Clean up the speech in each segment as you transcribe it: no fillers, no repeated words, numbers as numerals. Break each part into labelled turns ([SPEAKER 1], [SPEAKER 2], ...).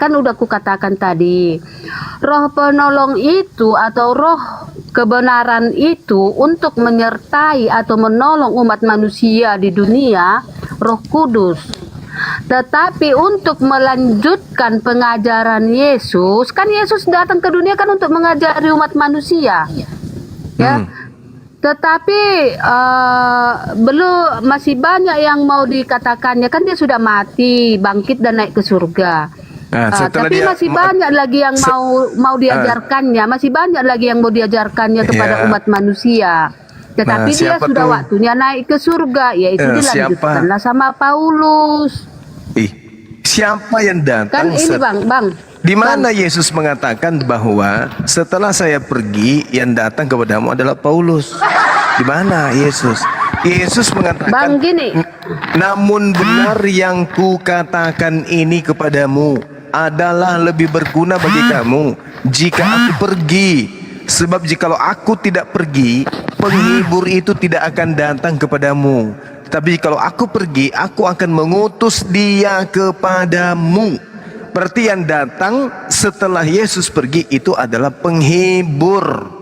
[SPEAKER 1] Kan udah kukatakan tadi, roh penolong itu atau roh kebenaran itu untuk menyertai atau menolong umat manusia di dunia, Roh Kudus. Tetapi untuk melanjutkan pengajaran Yesus, kan Yesus datang ke dunia kan untuk mengajari umat manusia. Ya. Tetapi belum, masih banyak yang mau dikatakannya, kan dia sudah mati, bangkit dan naik ke surga. Tapi masih banyak lagi yang mau diajarkannya, masih banyak lagi yang mau diajarkannya kepada umat manusia. Tetapi dia sudah waktunya naik ke surga, yaitu dilanjutkanlah sama Paulus.
[SPEAKER 2] Siapa yang datang?
[SPEAKER 1] Kan ini bang.
[SPEAKER 2] Di mana Yesus mengatakan bahwa setelah saya pergi, yang datang kepadamu adalah Paulus? Di mana Yesus? Yesus mengatakan,
[SPEAKER 1] Bang, gini.
[SPEAKER 2] Namun benar yang kukatakan ini kepadamu adalah lebih berguna bagi kamu jika aku pergi. Sebab jikalau aku tidak pergi, penghibur itu tidak akan datang kepadamu. Tapi kalau aku pergi, aku akan mengutus dia kepadamu. Berarti yang datang setelah Yesus pergi itu adalah penghibur.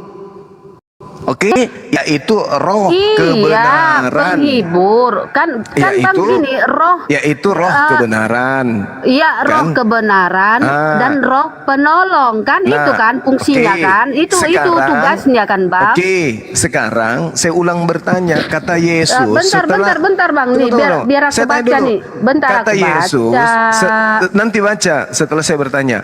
[SPEAKER 2] Oke, yaitu roh kebenaran.
[SPEAKER 1] Penghibur. Kan bang gini, roh.
[SPEAKER 2] Yaitu roh kebenaran.
[SPEAKER 1] Iya, roh kebenaran dan roh penolong. Kan itu kan fungsinya kan. Itu tugasnya kan bang.
[SPEAKER 2] Sekarang saya ulang bertanya. Kata Yesus.
[SPEAKER 1] Bentar bang nih. Biar aku baca nih. Bentar
[SPEAKER 2] kata
[SPEAKER 1] aku
[SPEAKER 2] Yesus.
[SPEAKER 1] baca.
[SPEAKER 2] Nanti baca setelah saya bertanya.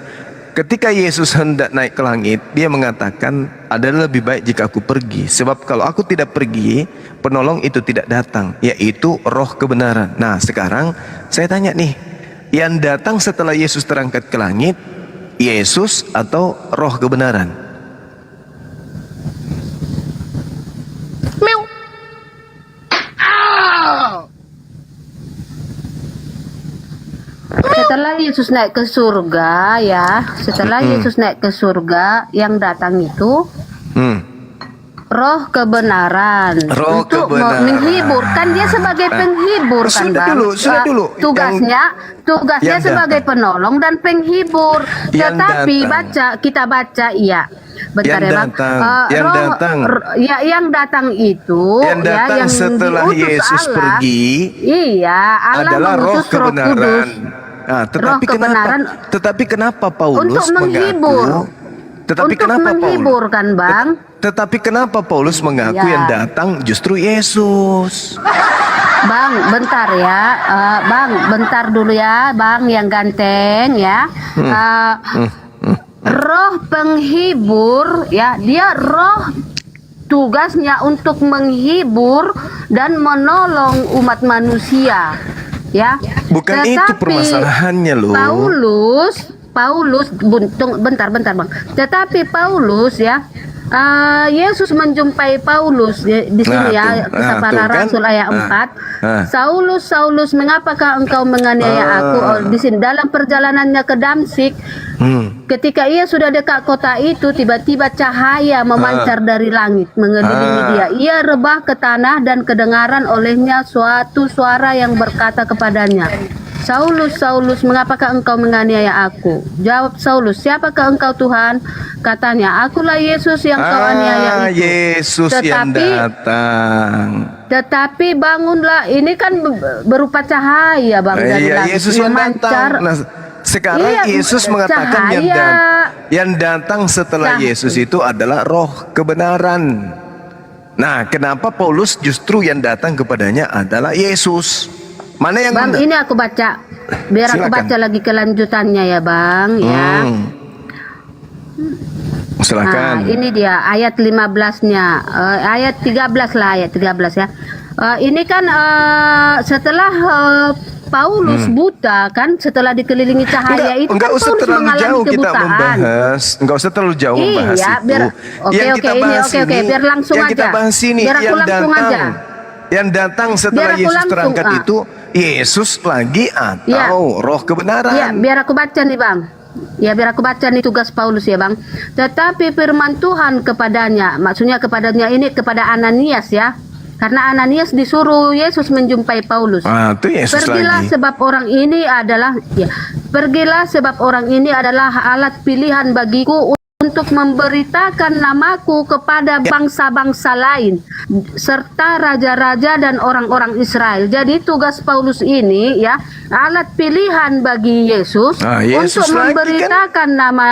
[SPEAKER 2] Ketika Yesus hendak naik ke langit, dia mengatakan, adalah lebih baik jika aku pergi. Sebab kalau aku tidak pergi, penolong itu tidak datang, yaitu roh kebenaran. Nah sekarang saya tanya nih, yang datang setelah Yesus terangkat ke langit, Yesus atau roh kebenaran?
[SPEAKER 1] Setelah Yesus naik ke surga ya, setelah Yesus naik ke surga, yang datang itu roh kebenaran untuk menghibur. Kan dia sebagai penghibur kan bang.
[SPEAKER 2] Sudah dulu.
[SPEAKER 1] Tugasnya sebagai penolong dan penghibur. Tetapi kita baca iya. Bentar ya bang. Yang datang itu
[SPEAKER 2] yang setelah Yesus
[SPEAKER 1] Allah,
[SPEAKER 2] pergi, Allah adalah roh kebenaran. Tetapi kenapa Paulus
[SPEAKER 1] untuk menghibur? Menghibur kan bang?
[SPEAKER 2] Tetapi kenapa Paulus mengaku yang datang justru Yesus?
[SPEAKER 1] Bang, bentar ya, bentar dulu ya, bang yang ganteng ya. Roh penghibur ya, dia roh tugasnya untuk menghibur dan menolong umat manusia ya.
[SPEAKER 2] Bukan itu permasalahannya loh.
[SPEAKER 1] Paulus bentar bang. Tetapi Paulus ya, Yesus menjumpai Paulus di sini Kisah Para Rasul ayat 4. Saulus, mengapakah engkau menganiaya aku? Di sini dalam perjalanannya ke Damsyik, ketika ia sudah dekat kota itu, tiba-tiba cahaya memancar dari langit mengelilingi dia. Ia rebah ke tanah dan kedengaran olehnya suatu suara yang berkata kepadanya, Saulus, Saulus, mengapakah engkau menganiaya aku? Jawab Saulus, siapakah engkau Tuhan? Katanya, akulah Yesus yang kau aniaya itu.
[SPEAKER 2] Yesus yang datang.
[SPEAKER 1] Tetapi bangunlah, ini kan berupa cahaya bang dari langit.
[SPEAKER 2] Yesus yang datang. Nah, sekarang Yesus mengatakan yang datang setelah Yesus itu adalah roh kebenaran. Nah, kenapa Paulus justru yang datang kepadanya adalah Yesus? Mana yang
[SPEAKER 1] bang, ini aku baca. Biar aku baca lagi kelanjutannya ya bang ya.
[SPEAKER 2] Silakan.
[SPEAKER 1] Nah, ini dia ayat 15-nya. Ayat 13 lah, ayat 13 ya. Ini kan setelah Paulus buta kan, setelah dikelilingi cahaya itu
[SPEAKER 2] enggak
[SPEAKER 1] kan
[SPEAKER 2] usah
[SPEAKER 1] Paulus
[SPEAKER 2] terlalu
[SPEAKER 1] mengalami
[SPEAKER 2] jauh
[SPEAKER 1] kebutaan.
[SPEAKER 2] kita membahas. Enggak usah terlalu jauh membahas itu.
[SPEAKER 1] Oke, biar langsung
[SPEAKER 2] yang
[SPEAKER 1] aja.
[SPEAKER 2] Kita bahas ini
[SPEAKER 1] Biar aku langsung aja.
[SPEAKER 2] Yang datang setelah Yesus terangkat itu Yesus lagi atau roh kebenaran?
[SPEAKER 1] Ya, biar aku baca nih bang. Ya, biar aku baca nih tugas Paulus ya bang. Tetapi firman Tuhan kepadanya, maksudnya kepadanya ini kepada Ananias ya. Karena Ananias disuruh Yesus menjumpai Paulus.
[SPEAKER 2] Itu Yesus
[SPEAKER 1] Pergilah
[SPEAKER 2] lagi.
[SPEAKER 1] sebab orang ini adalah pergilah sebab orang ini adalah alat pilihan bagiku untuk memberitakan namaku kepada bangsa-bangsa lain serta raja-raja dan orang-orang Israel. Jadi tugas Paulus ini ya alat pilihan bagi Yesus,
[SPEAKER 2] Yesus
[SPEAKER 1] untuk
[SPEAKER 2] lagi
[SPEAKER 1] memberitakan nama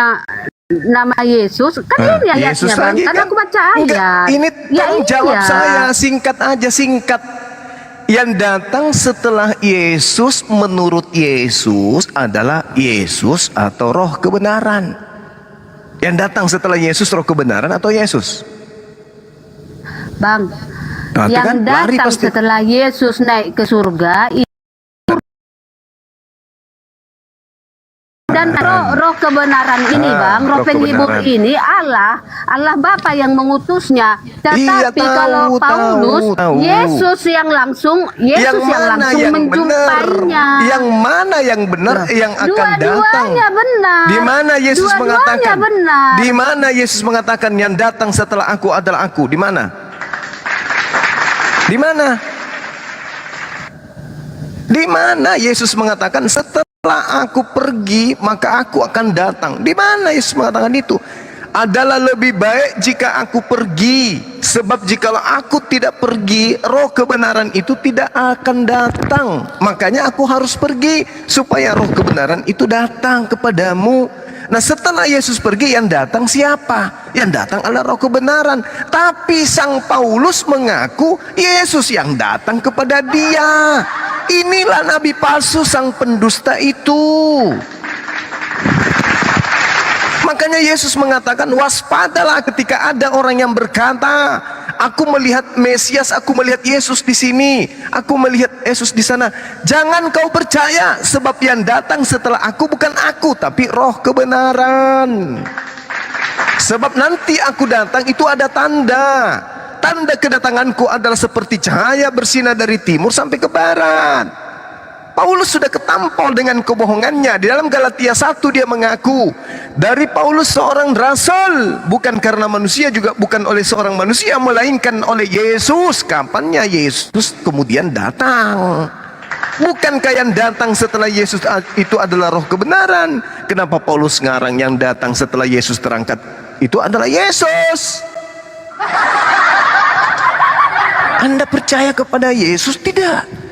[SPEAKER 1] Yesus. Kan ini
[SPEAKER 2] Yesus
[SPEAKER 1] ayatnya, Bang.
[SPEAKER 2] lagi
[SPEAKER 1] Kan
[SPEAKER 2] kan.
[SPEAKER 1] aku baca
[SPEAKER 2] Enggak,
[SPEAKER 1] ayat.
[SPEAKER 2] ini tanggung jawab
[SPEAKER 1] iya.
[SPEAKER 2] saya, singkat aja, singkat. Yang datang setelah Yesus menurut Yesus adalah Yesus atau roh kebenaran. Yang datang setelah Yesus roh kebenaran atau Yesus?
[SPEAKER 1] Bang,
[SPEAKER 2] Nah, itu
[SPEAKER 1] yang
[SPEAKER 2] kan lari
[SPEAKER 1] datang
[SPEAKER 2] pasti.
[SPEAKER 1] setelah Yesus naik ke surga dan roh kebenaran ini, Bang, roh
[SPEAKER 2] roh
[SPEAKER 1] penghibur
[SPEAKER 2] kebenaran.
[SPEAKER 1] ini Allah Bapa yang mengutusnya.
[SPEAKER 2] Iya,
[SPEAKER 1] Tetapi kalau Paulus,
[SPEAKER 2] tahu.
[SPEAKER 1] Yesus yang langsung menjumpainya.
[SPEAKER 2] Yang mana yang benar yang akan datang?
[SPEAKER 1] Dua-duanya benar.
[SPEAKER 2] Di mana Yesus
[SPEAKER 1] Dua-duanya
[SPEAKER 2] mengatakan?
[SPEAKER 1] benar.
[SPEAKER 2] Di mana Yesus mengatakan yang datang setelah aku adalah aku? Di mana? Di mana? Di mana Yesus mengatakan setelah aku pergi maka aku akan datang? Di mana Yesus mengatakan itu? Adalah lebih baik jika aku pergi, sebab jikalau aku tidak pergi, roh kebenaran itu tidak akan datang. Makanya aku harus pergi supaya roh kebenaran itu datang kepadamu. Nah, setelah Yesus pergi, yang datang siapa? Yang datang adalah roh kebenaran. Tapi sang Paulus mengaku Yesus yang datang kepada dia. Inilah nabi palsu, sang pendusta itu. Makanya Yesus mengatakan, waspadalah ketika ada orang yang berkata, aku melihat Mesias, aku melihat Yesus di sini, aku melihat Yesus di sana. Jangan kau percaya, sebab yang datang setelah aku bukan aku, tapi roh kebenaran. Sebab nanti aku datang itu ada tanda. Tanda kedatanganku adalah seperti cahaya bersinar dari timur sampai ke barat. Paulus sudah ketampol dengan kebohongannya. Di dalam Galatia 1 dia mengaku, dari Paulus seorang rasul, bukan karena manusia, juga bukan oleh seorang manusia, melainkan oleh Yesus. Kapannya Yesus kemudian datang? Bukankah yang datang setelah Yesus itu adalah roh kebenaran? Kenapa Paulus ngarang yang datang setelah Yesus terangkat itu adalah Yesus? Anda percaya kepada Yesus? Tidak.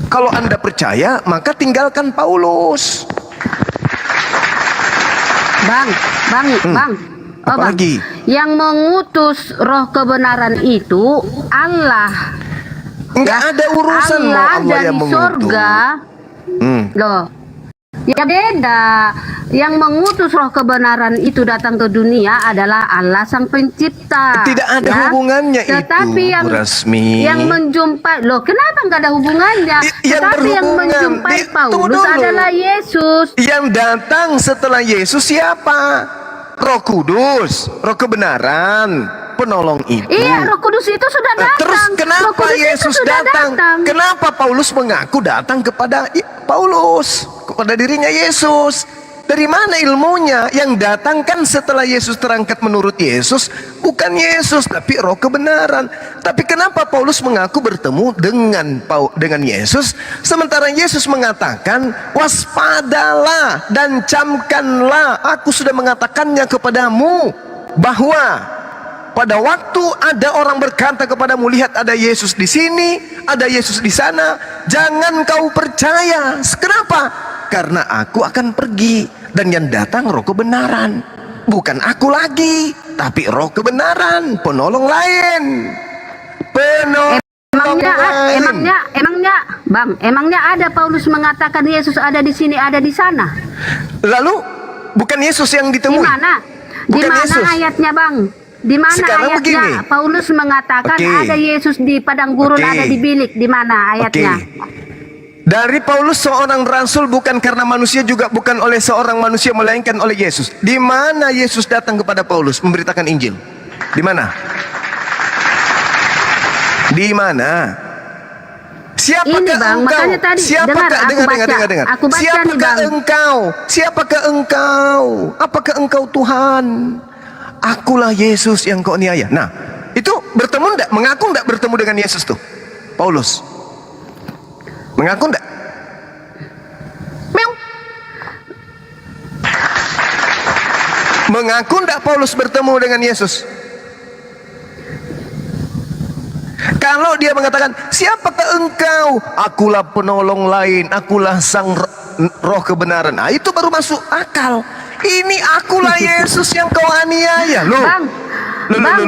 [SPEAKER 2] Kalau Anda percaya, maka tinggalkan Paulus.
[SPEAKER 1] Bang. Oh, Bang.
[SPEAKER 2] Apalagi?
[SPEAKER 1] Yang mengutus roh kebenaran itu Allah.
[SPEAKER 2] Enggak ada urusan mau
[SPEAKER 1] Allah
[SPEAKER 2] Allah
[SPEAKER 1] dari
[SPEAKER 2] yang mengutus.
[SPEAKER 1] surga. Loh. Ya beda. Yang mengutus roh kebenaran itu datang ke dunia adalah Allah sang pencipta.
[SPEAKER 2] Tidak ada hubungannya
[SPEAKER 1] Tetapi
[SPEAKER 2] itu,
[SPEAKER 1] yang
[SPEAKER 2] Bu Rasmi.
[SPEAKER 1] yang menjumpai, loh kenapa nggak ada hubungannya?
[SPEAKER 2] Yang
[SPEAKER 1] Tetapi yang
[SPEAKER 2] berhubungan.
[SPEAKER 1] menjumpai
[SPEAKER 2] Tunggu
[SPEAKER 1] Paulus
[SPEAKER 2] dulu.
[SPEAKER 1] adalah Yesus.
[SPEAKER 2] Yang datang setelah Yesus siapa? Roh Kudus, roh kebenaran, penolong itu.
[SPEAKER 1] Iya, Roh Kudus itu sudah datang.
[SPEAKER 2] Terus
[SPEAKER 1] Roh
[SPEAKER 2] kenapa
[SPEAKER 1] Kudus itu
[SPEAKER 2] Yesus
[SPEAKER 1] sudah
[SPEAKER 2] datang? Kenapa Paulus mengaku datang kepada Paulus, kepada dirinya Yesus? Dari mana ilmunya? Yang datang kan setelah Yesus terangkat menurut Yesus, bukan Yesus tapi roh kebenaran. Tapi kenapa Paulus mengaku bertemu dengan Yesus, sementara Yesus mengatakan, waspadalah dan camkanlah, aku sudah mengatakannya kepadamu, bahwa pada waktu ada orang berkata kepadamu, lihat ada Yesus di sini, ada Yesus di sana, jangan kau percaya. Kenapa? Karena aku akan pergi dan yang datang roh kebenaran. Bukan aku lagi, tapi roh kebenaran, penolong lain.
[SPEAKER 1] Emangnya ada Paulus mengatakan Yesus ada di sini, ada di sana?
[SPEAKER 2] Lalu bukan Yesus yang ditemui?
[SPEAKER 1] Di mana? Di
[SPEAKER 2] Bukan
[SPEAKER 1] mana
[SPEAKER 2] Yesus.
[SPEAKER 1] ayatnya, Bang? Di mana
[SPEAKER 2] Sekarang
[SPEAKER 1] ayatnya?
[SPEAKER 2] begini.
[SPEAKER 1] Paulus mengatakan
[SPEAKER 2] Oke.
[SPEAKER 1] ada Yesus di padang gurun,
[SPEAKER 2] Oke.
[SPEAKER 1] ada di bilik. Di mana ayatnya?
[SPEAKER 2] Dari Paulus seorang rasul, bukan karena manusia, juga bukan oleh seorang manusia, melainkan oleh Yesus. Di mana Yesus datang kepada Paulus memberitakan Injil? Di mana? Di mana? Siapakah
[SPEAKER 1] Ini, Bang,
[SPEAKER 2] engkau?
[SPEAKER 1] makanya tadi,
[SPEAKER 2] Siapakah?
[SPEAKER 1] dengar, aku baca.
[SPEAKER 2] Dengar.
[SPEAKER 1] Aku baca nih,
[SPEAKER 2] Siapakah
[SPEAKER 1] Bang.
[SPEAKER 2] engkau? Siapakah engkau? Apakah engkau Tuhan? Akulah Yesus yang kau niaya. Nah, Itu bertemu enggak? Mengaku enggak bertemu dengan Yesus tuh? Paulus. Mengaku enggak? Meong. Mengaku enggak Paulus bertemu dengan Yesus? Kalau dia mengatakan, siapakah engkau? Akulah penolong lain, akulah sang roh kebenaran. Nah, itu baru masuk akal. Ini akulah Yesus yang kau aniaya. Loh.
[SPEAKER 1] Bang,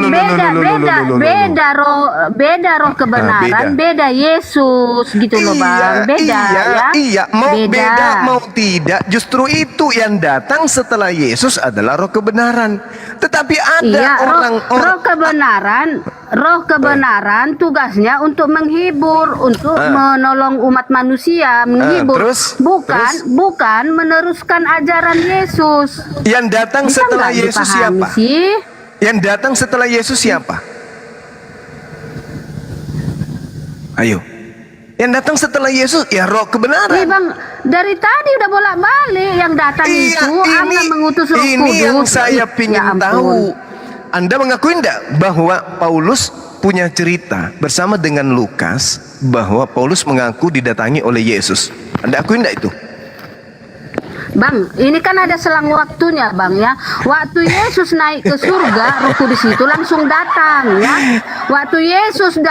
[SPEAKER 1] beda roh kebenaran, beda Yesus gitu loh Bang, beda ya.
[SPEAKER 2] Iya, mau beda mau tidak, justru itu yang datang setelah Yesus adalah roh kebenaran. Tetapi ada roh kebenaran tugasnya untuk menghibur, untuk menolong umat manusia, menghibur, bukan meneruskan ajaran Yesus. Yang datang setelah Yesus siapa?
[SPEAKER 1] Sih?
[SPEAKER 2] Yang datang setelah Yesus siapa? Ayo. Yang datang setelah Yesus ya roh kebenaran.
[SPEAKER 1] Iya Bang, dari tadi udah bolak-balik yang datang itu Allah mengutus Roh Kudus.
[SPEAKER 2] Ini yang saya ingin tahu. Anda mengakui enggak bahwa Paulus punya cerita bersama dengan Lukas bahwa Paulus mengaku didatangi oleh Yesus? Anda akui enggak itu?
[SPEAKER 1] Bang, ini kan ada selang waktunya Bang ya. Waktu Yesus naik ke surga, Roh Kudus itu langsung datang ya. Waktu Yesus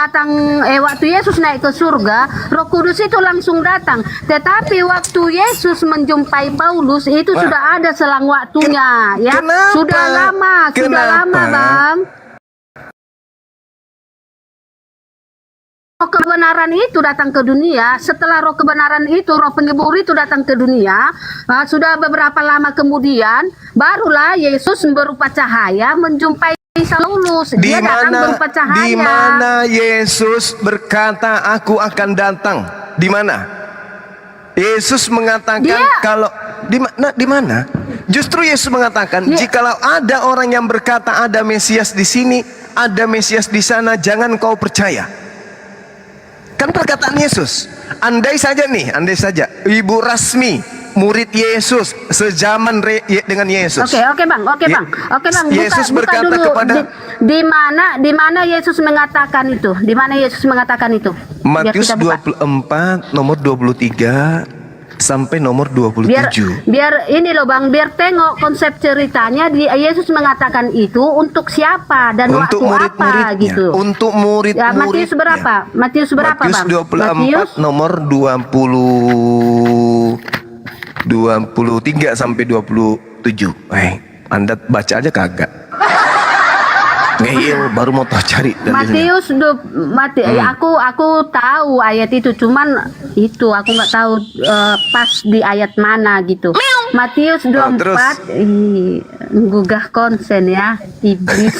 [SPEAKER 1] naik ke surga, Roh Kudus itu langsung datang. Tetapi waktu Yesus menjumpai Paulus itu sudah ada selang waktunya ya.
[SPEAKER 2] Kenapa?
[SPEAKER 1] Sudah lama Bang. Roh kebenaran itu datang ke dunia. Setelah roh kebenaran itu, roh penghibur itu datang ke dunia, sudah beberapa lama kemudian barulah Yesus berupa cahaya menjumpai Paulus. Dia datang berupa cahaya.
[SPEAKER 2] Di mana Yesus berkata aku akan datang? Di mana? Yesus mengatakan kalau di mana? Justru Yesus mengatakan jikalau ada orang yang berkata ada Mesias di sini, ada Mesias di sana, jangan kau percaya. Kan perkataan Yesus. Andai saja Ibu Rasmi murid Yesus sezaman dengan Yesus.
[SPEAKER 1] Oke bang.
[SPEAKER 2] Yesus berkata
[SPEAKER 1] dulu,
[SPEAKER 2] kepada
[SPEAKER 1] di mana Yesus mengatakan itu? Di mana Yesus mengatakan itu?
[SPEAKER 2] Matius 24 nomor 23 sampai nomor 27.
[SPEAKER 1] Biar ini loh Bang, biar tengok konsep ceritanya. Yesus mengatakan itu untuk siapa dan
[SPEAKER 2] untuk
[SPEAKER 1] waktu apa gitu.
[SPEAKER 2] Untuk murid-muridnya.
[SPEAKER 1] Matius berapa? Matius
[SPEAKER 2] Bang? 24 nomor 23 sampai 27. Anda baca aja kagak. Ngeyel baru mau cari dalilnya.
[SPEAKER 1] Aku tahu ayat itu, cuman itu aku nggak tahu pas di ayat mana gitu. Matius 24 menggugah konsen ya iblis.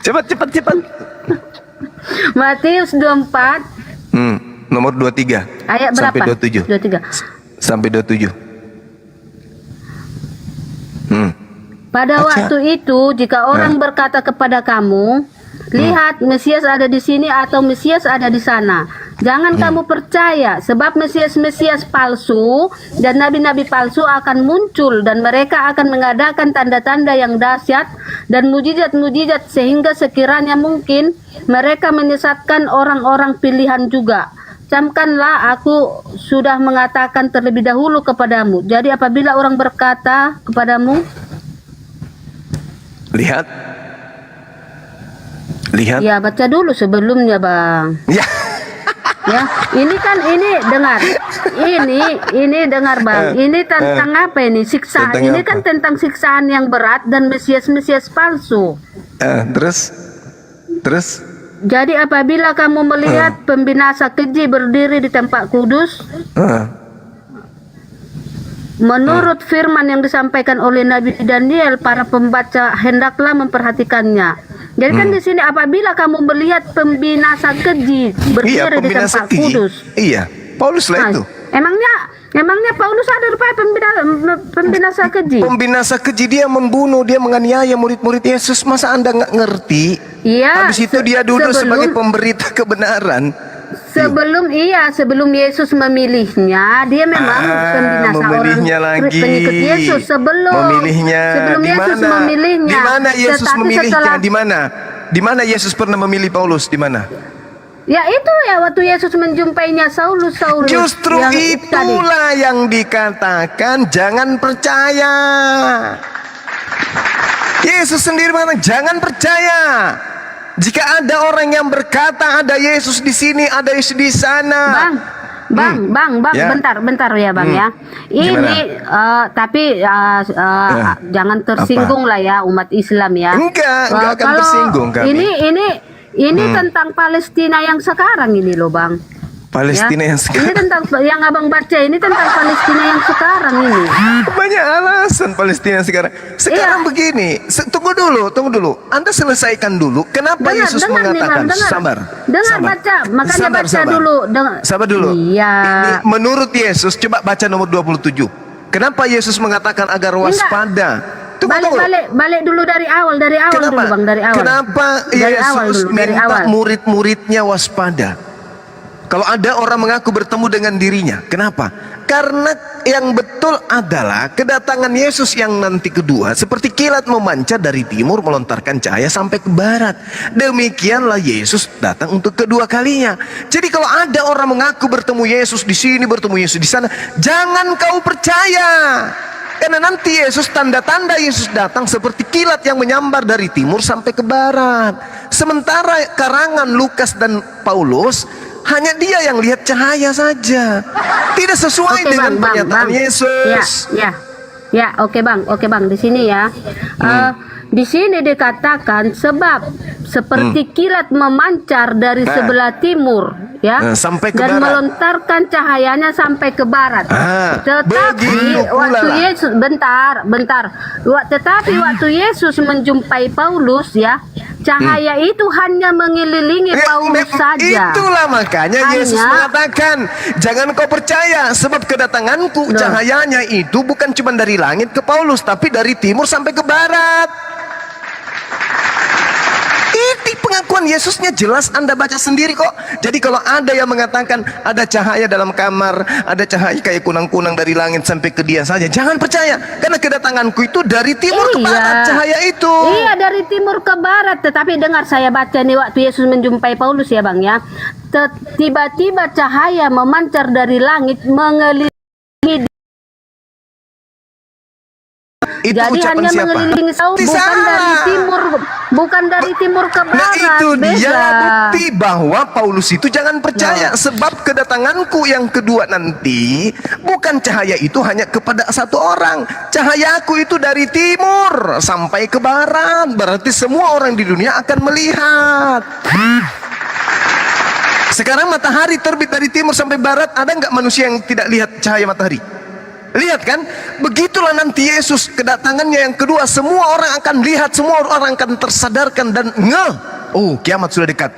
[SPEAKER 1] cepat. Matius 24
[SPEAKER 2] nomor 23
[SPEAKER 1] ayat berapa?
[SPEAKER 2] Sampai 27.
[SPEAKER 1] 23
[SPEAKER 2] sampai 27.
[SPEAKER 1] Pada waktu itu, jika orang berkata kepada kamu, lihat Mesias ada di sini atau Mesias ada di sana, jangan kamu percaya, sebab Mesias palsu dan nabi-nabi palsu akan muncul dan mereka akan mengadakan tanda-tanda yang dahsyat dan mujizat-mujizat sehingga sekiranya mungkin mereka menyesatkan orang-orang pilihan juga. Camkanlah, aku sudah mengatakan terlebih dahulu kepadamu. Jadi apabila orang berkata kepadamu,
[SPEAKER 2] lihat.
[SPEAKER 1] Ya, baca dulu sebelumnya, Bang.
[SPEAKER 2] Ya.
[SPEAKER 1] Ya, ini dengar. Ini dengar, Bang. Ini tentang apa ini? Siksaan. Ini apa? Kan tentang siksaan yang berat dan Mesias palsu.
[SPEAKER 2] Terus?
[SPEAKER 1] Jadi apabila kamu melihat pembinasa keji berdiri di tempat kudus, menurut firman yang disampaikan oleh Nabi Daniel, para pembaca hendaklah memperhatikannya. Jadi kan di sini apabila kamu melihat pembinasa keji berdiri di tempat kudus.
[SPEAKER 2] Iya, Paulus lah itu.
[SPEAKER 1] Emangnya Paulus ada rupanya pembinasa keji? Pembinasa
[SPEAKER 2] keji, dia membunuh, dia menganiaya murid-murid Yesus. Masa Anda nggak ngerti?
[SPEAKER 1] Iya.
[SPEAKER 2] Habis itu dia duduk sebagai pemberita kebenaran.
[SPEAKER 1] sebelum Yesus memilihnya, dia memang pembina
[SPEAKER 2] memilihnya lagi.
[SPEAKER 1] pengikut Yesus
[SPEAKER 2] Memilihnya.
[SPEAKER 1] sebelum Yesus memilihnya.
[SPEAKER 2] Di mana Yesus
[SPEAKER 1] Tetapi
[SPEAKER 2] memilihnya?
[SPEAKER 1] setelah-
[SPEAKER 2] Di mana Yesus pernah memilih Paulus? Di mana?
[SPEAKER 1] Ya itu ya waktu Yesus menjumpainya Saulus.
[SPEAKER 2] Justru
[SPEAKER 1] yang itu tadi.
[SPEAKER 2] itulah yang dikatakan jangan percaya. Yesus sendiri mengatakan jangan percaya. Jika ada orang yang berkata ada Yesus di sini, ada Yesus di sana.
[SPEAKER 1] Bang,
[SPEAKER 2] Ya.
[SPEAKER 1] bentar ya Bang ya. Ini tapi jangan tersinggung lah ya umat Islam ya.
[SPEAKER 2] Enggak akan
[SPEAKER 1] Kalau
[SPEAKER 2] tersinggung kami.
[SPEAKER 1] Ini tentang Palestina yang sekarang ini loh Bang.
[SPEAKER 2] Palestina yang
[SPEAKER 1] Ini
[SPEAKER 2] sekarang.
[SPEAKER 1] tentang yang Abang baca ini tentang Palestina yang sekarang ini.
[SPEAKER 2] Banyak alasan Palestina sekarang. Sekarang begini, tunggu dulu. Anda selesaikan dulu. Kenapa Yesus
[SPEAKER 1] dengar nih,
[SPEAKER 2] mengatakan
[SPEAKER 1] Bang, dengar.
[SPEAKER 2] sabar?
[SPEAKER 1] Dengar
[SPEAKER 2] sabar.
[SPEAKER 1] baca, makanya
[SPEAKER 2] Sabar,
[SPEAKER 1] baca
[SPEAKER 2] sabar.
[SPEAKER 1] dulu.
[SPEAKER 2] Sabar dulu.
[SPEAKER 1] Iya.
[SPEAKER 2] Ini menurut Yesus, coba baca nomor 27. Kenapa Yesus mengatakan agar waspada? Tunggu.
[SPEAKER 1] Balik dulu dari awal
[SPEAKER 2] Kenapa?
[SPEAKER 1] dulu Bang, dari awal.
[SPEAKER 2] Kenapa
[SPEAKER 1] Dari awal
[SPEAKER 2] Yesus
[SPEAKER 1] dulu, dari
[SPEAKER 2] minta
[SPEAKER 1] awal.
[SPEAKER 2] murid-muridnya waspada? Kalau ada orang mengaku bertemu dengan dirinya, kenapa? Karena yang betul adalah kedatangan Yesus yang nanti kedua seperti kilat memancar dari timur melontarkan cahaya sampai ke barat. Demikianlah Yesus datang untuk kedua kalinya. Jadi kalau ada orang mengaku bertemu Yesus di sini, bertemu Yesus di sana, jangan kau percaya. Karena nanti Yesus, tanda-tanda Yesus datang seperti kilat yang menyambar dari timur sampai ke barat. Sementara karangan Lukas dan Paulus, hanya dia yang lihat cahaya saja. Tidak sesuai
[SPEAKER 1] Oke,
[SPEAKER 2] dengan
[SPEAKER 1] Bang,
[SPEAKER 2] pernyataan
[SPEAKER 1] Bang.
[SPEAKER 2] Yesus.
[SPEAKER 1] Ya, oke Bang, di sini ya. Di sini dikatakan sebab seperti kilat memancar dari sebelah timur, ya,
[SPEAKER 2] sampai ke
[SPEAKER 1] dan
[SPEAKER 2] barat.
[SPEAKER 1] melontarkan cahayanya sampai ke barat. Tetapi
[SPEAKER 2] begitu pula
[SPEAKER 1] waktu
[SPEAKER 2] lah.
[SPEAKER 1] Yesus, tetapi waktu Yesus menjumpai Paulus, ya, cahaya itu hanya mengelilingi Paulus saja.
[SPEAKER 2] Itulah makanya Yesus
[SPEAKER 1] Hanya-
[SPEAKER 2] mengatakan, jangan kau percaya sebab kedatanganku cahayanya itu bukan cuma dari langit ke Paulus, tapi dari timur sampai ke barat. Ini pengakuan Yesusnya jelas, Anda baca sendiri kok. Jadi kalau ada yang mengatakan ada cahaya dalam kamar, ada cahaya kayak kunang-kunang dari langit sampai ke dia saja, jangan percaya. Karena kedatanganku itu dari timur ke barat, cahaya itu.
[SPEAKER 1] Iya, dari timur ke barat. Tetapi dengar saya baca nih waktu Yesus menjumpai Paulus ya Bang ya. Tiba-tiba cahaya memancar dari langit mengelilingi.
[SPEAKER 2] Itu
[SPEAKER 1] Jadi
[SPEAKER 2] ucapan
[SPEAKER 1] hanya
[SPEAKER 2] siapa?
[SPEAKER 1] mengelilingi Saul, bukan dari timur ke barat.
[SPEAKER 2] Nah itu dia
[SPEAKER 1] Beda.
[SPEAKER 2] bukti bahwa Paulus itu jangan percaya. Sebab kedatanganku yang kedua nanti bukan cahaya itu hanya kepada satu orang. Cahayaku itu dari timur sampai ke barat. Berarti semua orang di dunia akan melihat. Sekarang matahari terbit dari timur sampai barat. Ada nggak manusia yang tidak lihat cahaya matahari? Lihat kan? Begitulah nanti Yesus kedatangannya yang kedua. Semua orang akan lihat, semua orang akan tersadarkan dan ngeh. Oh, kiamat sudah dekat.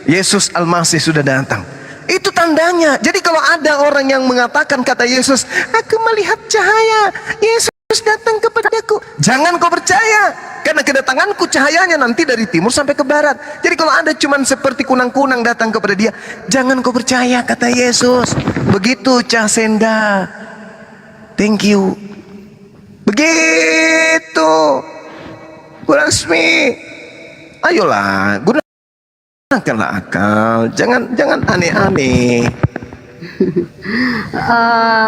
[SPEAKER 2] Yesus Al-Masih sudah datang. Itu tandanya. Jadi kalau ada orang yang mengatakan kata Yesus, aku melihat cahaya, Yesus datang kepadaku, jangan kau percaya. Karena kedatanganku cahayanya nanti dari timur sampai ke barat. Jadi kalau ada cuman seperti kunang-kunang datang kepada dia, jangan kau percaya kata Yesus. Begitu Cah Senda. Thank you. Begitu. Bu Rasmi, ayolah, gunakanlah akal. Jangan aneh-aneh.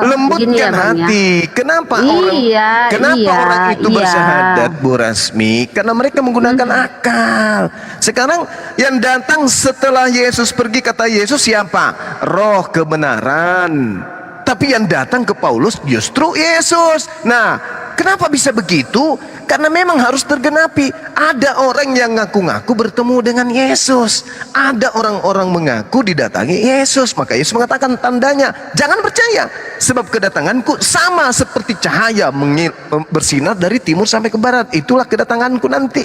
[SPEAKER 2] Lembutkan
[SPEAKER 1] ya, Bang,
[SPEAKER 2] hati. Kenapa
[SPEAKER 1] Iya,
[SPEAKER 2] orang itu
[SPEAKER 1] iya.
[SPEAKER 2] bersyahadat, Bu Rasmi? Karena mereka menggunakan akal. Sekarang yang datang setelah Yesus pergi, kata Yesus siapa? Roh kebenaran. Tapi yang datang ke Paulus justru Yesus. Nah, kenapa bisa begitu? Karena memang harus tergenapi. Ada orang yang ngaku-ngaku bertemu dengan Yesus. Ada orang-orang mengaku didatangi Yesus. Maka Yesus mengatakan tandanya, jangan percaya. Sebab kedatanganku sama seperti cahaya bersinar dari timur sampai ke barat. Itulah kedatanganku nanti.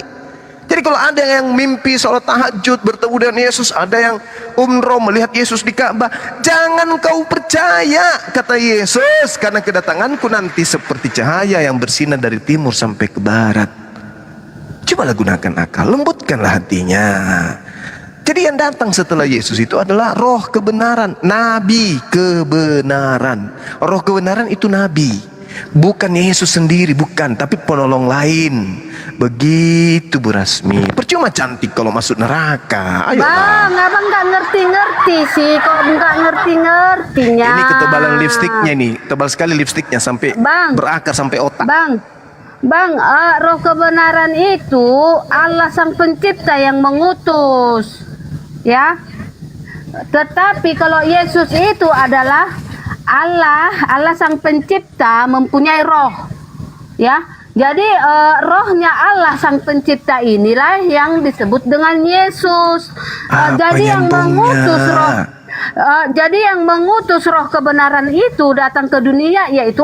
[SPEAKER 2] Jadi kalau ada yang mimpi sholat tahajud bertemu dengan Yesus, ada yang umroh melihat Yesus di Ka'bah, jangan kau percaya kata Yesus, karena kedatanganku nanti seperti cahaya yang bersinar dari timur sampai ke barat. Cobalah gunakan akal, lembutkanlah hatinya. Jadi yang datang setelah Yesus itu adalah roh kebenaran, nabi kebenaran. Roh kebenaran itu nabi, bukan Yesus sendiri, bukan, tapi penolong lain. Begitu Bu Rasmi. Percuma cantik kalau masuk neraka. Ayo
[SPEAKER 1] Bang, abang nggak ngerti-ngerti sih, kok nggak ngerti-ngertinya.
[SPEAKER 2] Ini ketebalan lipstiknya nih, tebal sekali lipstiknya sampai
[SPEAKER 1] Bang.
[SPEAKER 2] berakar sampai otak.
[SPEAKER 1] Bang, roh kebenaran itu Allah Sang Pencipta yang mengutus, ya. Tetapi kalau Yesus itu adalah Allah Sang Pencipta mempunyai roh, ya. Jadi rohnya Allah Sang Pencipta inilah yang disebut dengan Yesus. Jadi yang mengutus roh. Jadi yang mengutus roh kebenaran itu datang ke dunia yaitu